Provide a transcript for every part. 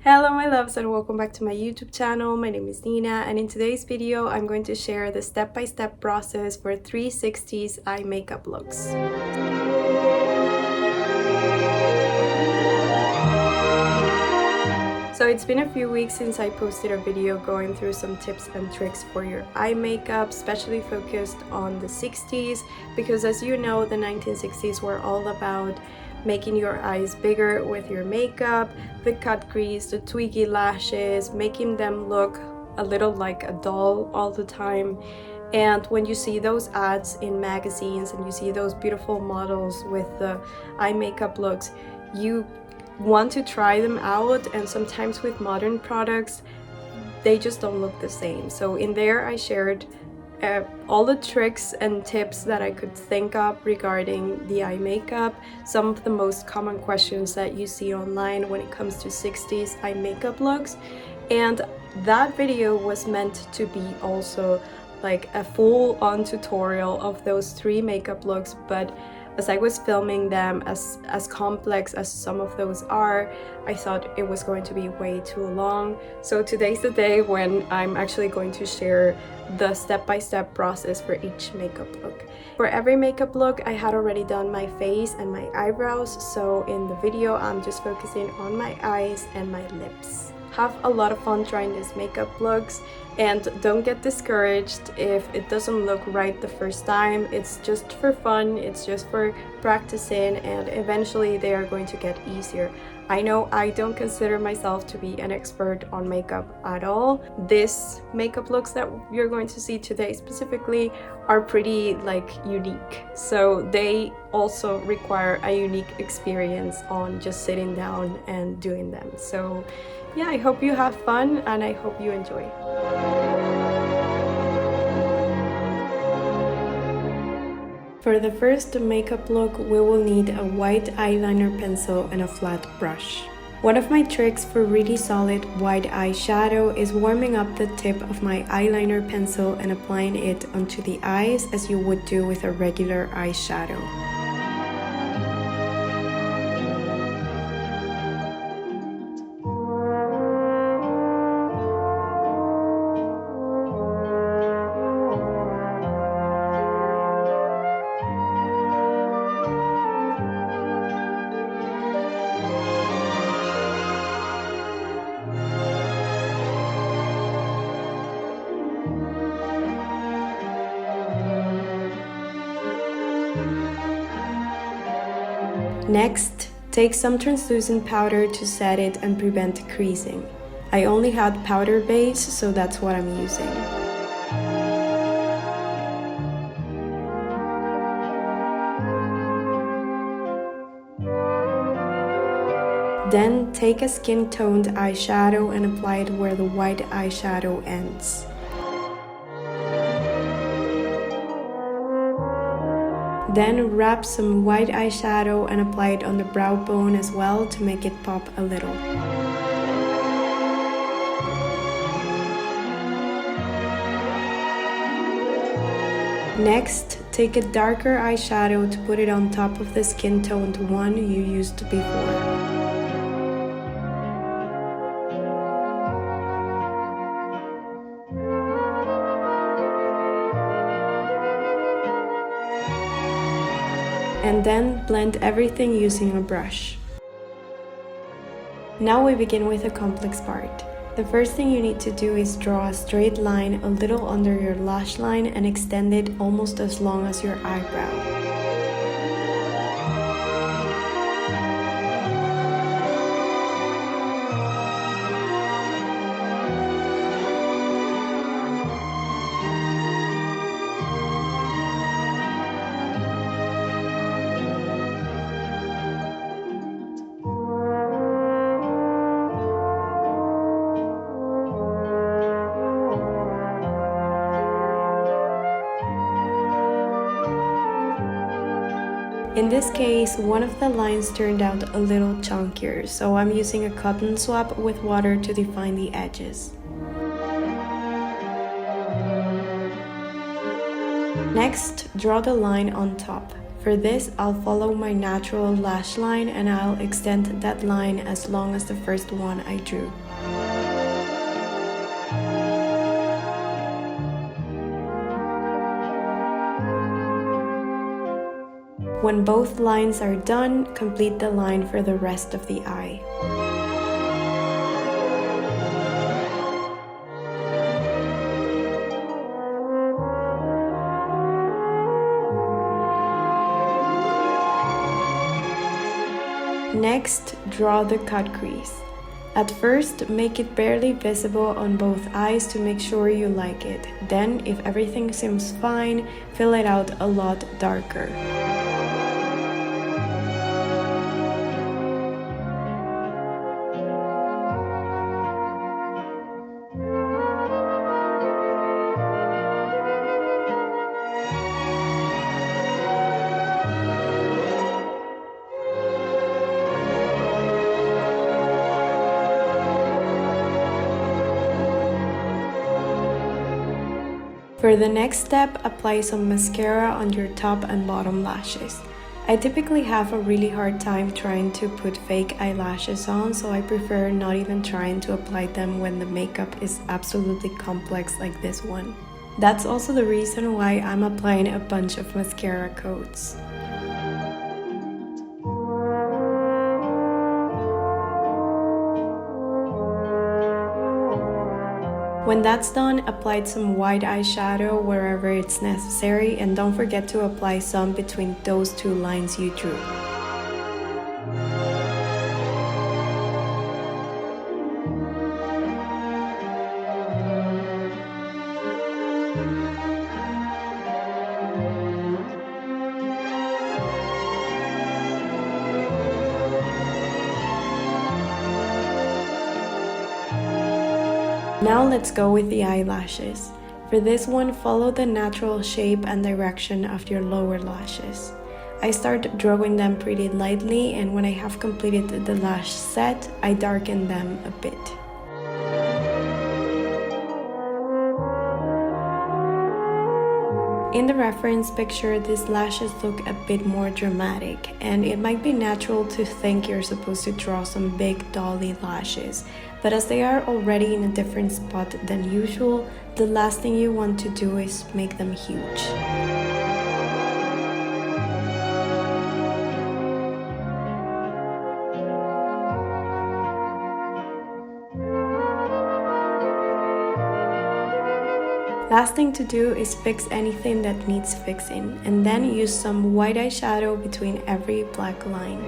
Hello my loves and welcome back to my YouTube channel. My name is Nina and in today's video I'm going to share the step-by-step process for 360s eye makeup looks. So it's been a few weeks since I posted a video going through some tips and tricks for your eye makeup, especially focused on the 60s, because as you know, the 1960s were all about making your eyes bigger with your makeup, the cut crease, the twiggy lashes, making them look a little like a doll all the time. And when you see those ads in magazines and you see those beautiful models with the eye makeup looks, you want to try them out, and sometimes with modern products they just don't look the same. So in there I shared all the tricks and tips that I could think of regarding the eye makeup, some of the most common questions that you see online when it comes to 60s eye makeup looks. And that video was meant to be also like a full-on tutorial of those 3 makeup looks, but as I was filming them, as complex as some of those are, I thought it was going to be way too long. So today's the day when I'm actually going to share the step-by-step process for each makeup look. For every makeup look, I had already done my face and my eyebrows, so in the video I'm just focusing on my eyes and my lips. Have a lot of fun trying these makeup looks, and don't get discouraged if it doesn't look right the first time. It's just for fun, it's just for practicing, and eventually they are going to get easier. I know I don't consider myself to be an expert on makeup at all. These makeup looks that you're going to see today specifically are pretty unique, so they also require a unique experience on just sitting down and doing them. So yeah, I hope you have fun and I hope you enjoy. For the first makeup look, we will need a white eyeliner pencil and a flat brush. One of my tricks for really solid white eyeshadow is warming up the tip of my eyeliner pencil and applying it onto the eyes as you would do with a regular eyeshadow. Next, take some translucent powder to set it and prevent creasing. I only had powder base, so that's what I'm using. Then take a skin-toned eyeshadow and apply it where the white eyeshadow ends. Then wrap some white eyeshadow and apply it on the brow bone as well to make it pop a little. Next, take a darker eyeshadow to put it on top of the skin-toned one you used before. And then blend everything using a brush. Now we begin with the complex part. The first thing you need to do is draw a straight line a little under your lash line and extend it almost as long as your eyebrow. In this case, one of the lines turned out a little chunkier, so I'm using a cotton swab with water to define the edges. Next, draw the line on top. For this, I'll follow my natural lash line and I'll extend that line as long as the first one I drew. When both lines are done, complete the line for the rest of the eye. Next, draw the cut crease. At first, make it barely visible on both eyes to make sure you like it. Then, if everything seems fine, fill it out a lot darker. For the next step, apply some mascara on your top and bottom lashes. I typically have a really hard time trying to put fake eyelashes on, so I prefer not even trying to apply them when the makeup is absolutely complex like this one. That's also the reason why I'm applying a bunch of mascara coats. When that's done, apply some white eyeshadow wherever it's necessary, and don't forget to apply some between those two lines you drew. Now let's go with the eyelashes. For this one, follow the natural shape and direction of your lower lashes. I start drawing them pretty lightly, and when I have completed the lash set, I darken them a bit. In the reference picture, these lashes look a bit more dramatic, and it might be natural to think you're supposed to draw some big dolly lashes, but as they are already in a different spot than usual, the last thing you want to do is make them huge. Last thing to do is fix anything that needs fixing, and then use some white eyeshadow between every black line.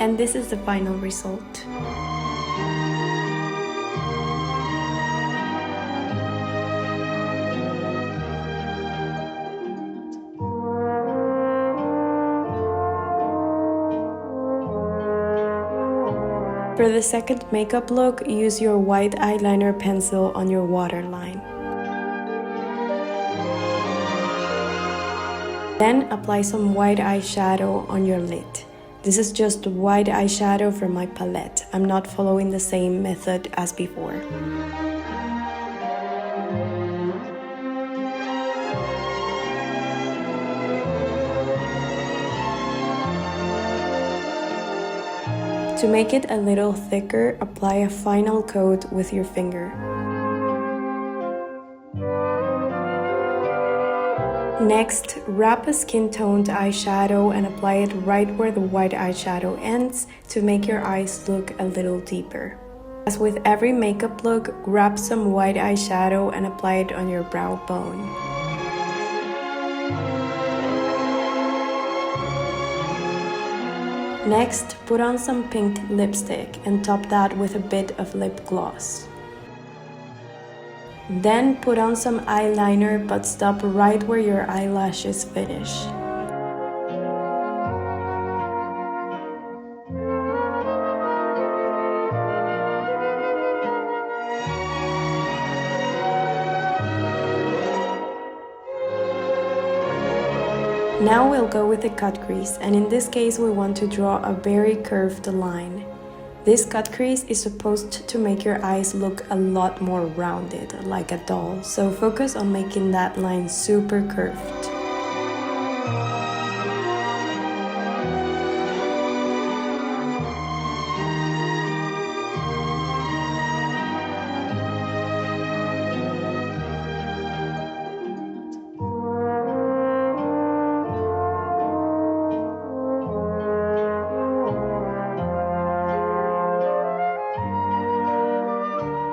And this is the final result. For the second makeup look, use your white eyeliner pencil on your waterline. Then apply some white eyeshadow on your lid. This is just white eyeshadow from my palette. I'm not following the same method as before. To make it a little thicker, apply a final coat with your finger. Next, wrap a skin-toned eyeshadow and apply it right where the white eyeshadow ends to make your eyes look a little deeper. As with every makeup look, grab some white eyeshadow and apply it on your brow bone. Next, put on some pink lipstick and top that with a bit of lip gloss. Then put on some eyeliner, but stop right where your eyelashes finish. Now we'll go with the cut crease, and in this case we want to draw a very curved line. This cut crease is supposed to make your eyes look a lot more rounded, like a doll, so focus on making that line super curved.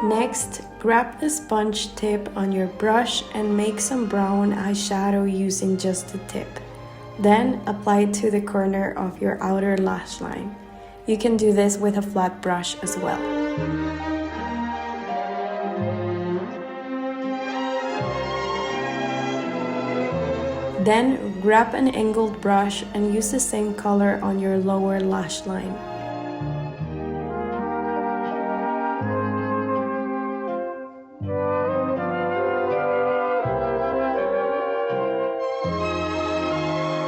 Next, grab the sponge tip on your brush and make some brown eyeshadow using just the tip. Then apply it to the corner of your outer lash line. You can do this with a flat brush as well. Then grab an angled brush and use the same color on your lower lash line.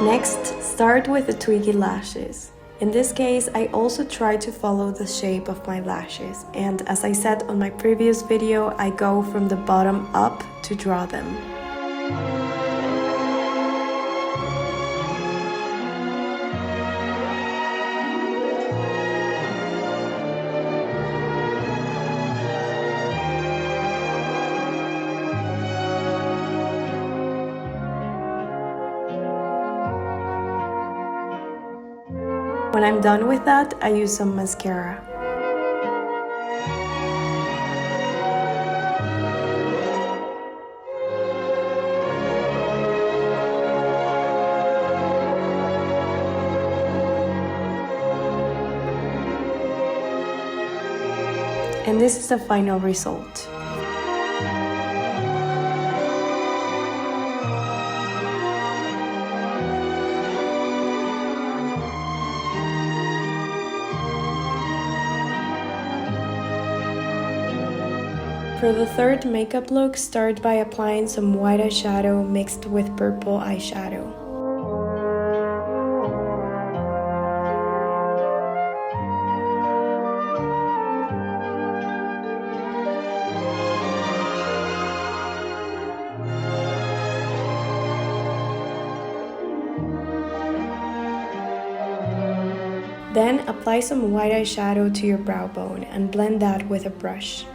Next, start with the twiggy lashes. In this case, I also try to follow the shape of my lashes, and as I said on my previous video, I go from the bottom up to draw them. When I'm done with that, I use some mascara. And this is the final result. For the third makeup look, start by applying some white eyeshadow mixed with purple eyeshadow. Then apply some white eyeshadow to your brow bone and blend that with a brush.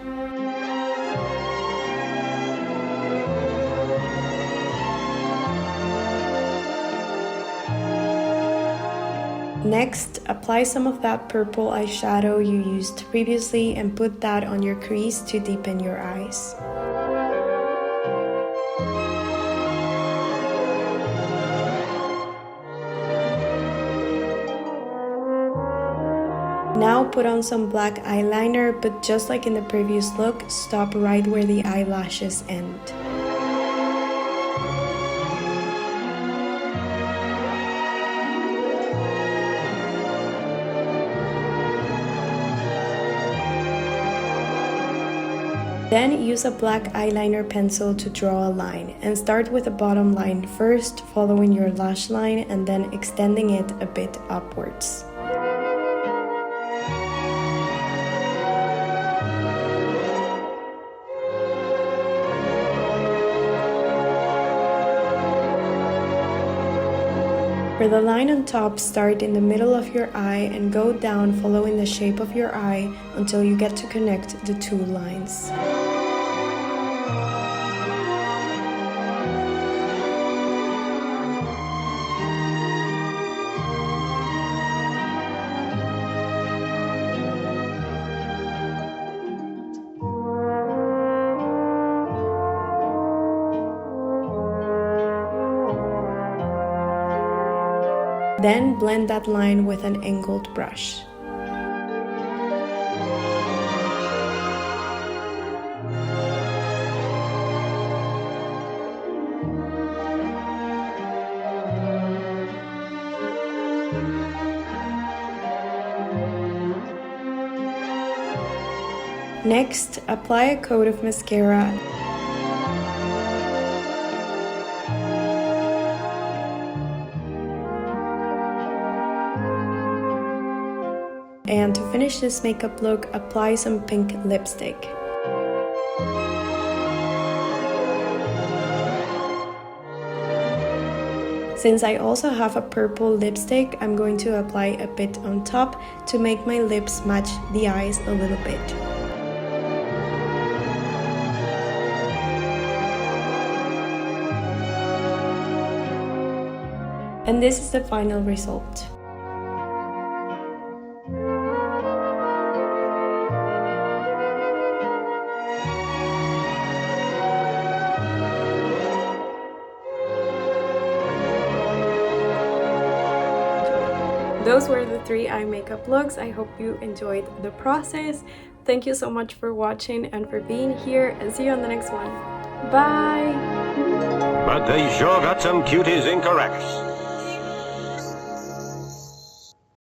Next, apply some of that purple eyeshadow you used previously and put that on your crease to deepen your eyes. Now put on some black eyeliner, but just like in the previous look, stop right where the eyelashes end. Then use a black eyeliner pencil to draw a line, and start with the bottom line first, following your lash line and then extending it a bit upwards. For the line on top, start in the middle of your eye and go down following the shape of your eye until you get to connect the two lines. Then blend that line with an angled brush. Next, apply a coat of mascara. finish this makeup look, apply some pink lipstick. Since I also have a purple lipstick, I'm going to apply a bit on top to make my lips match the eyes a little bit. And this is the final result. Those were the 3 eye makeup looks. I hope you enjoyed the process. Thank you so much for watching and for being here, and see you on the next one. Bye! But they sure got some cuties incorrect.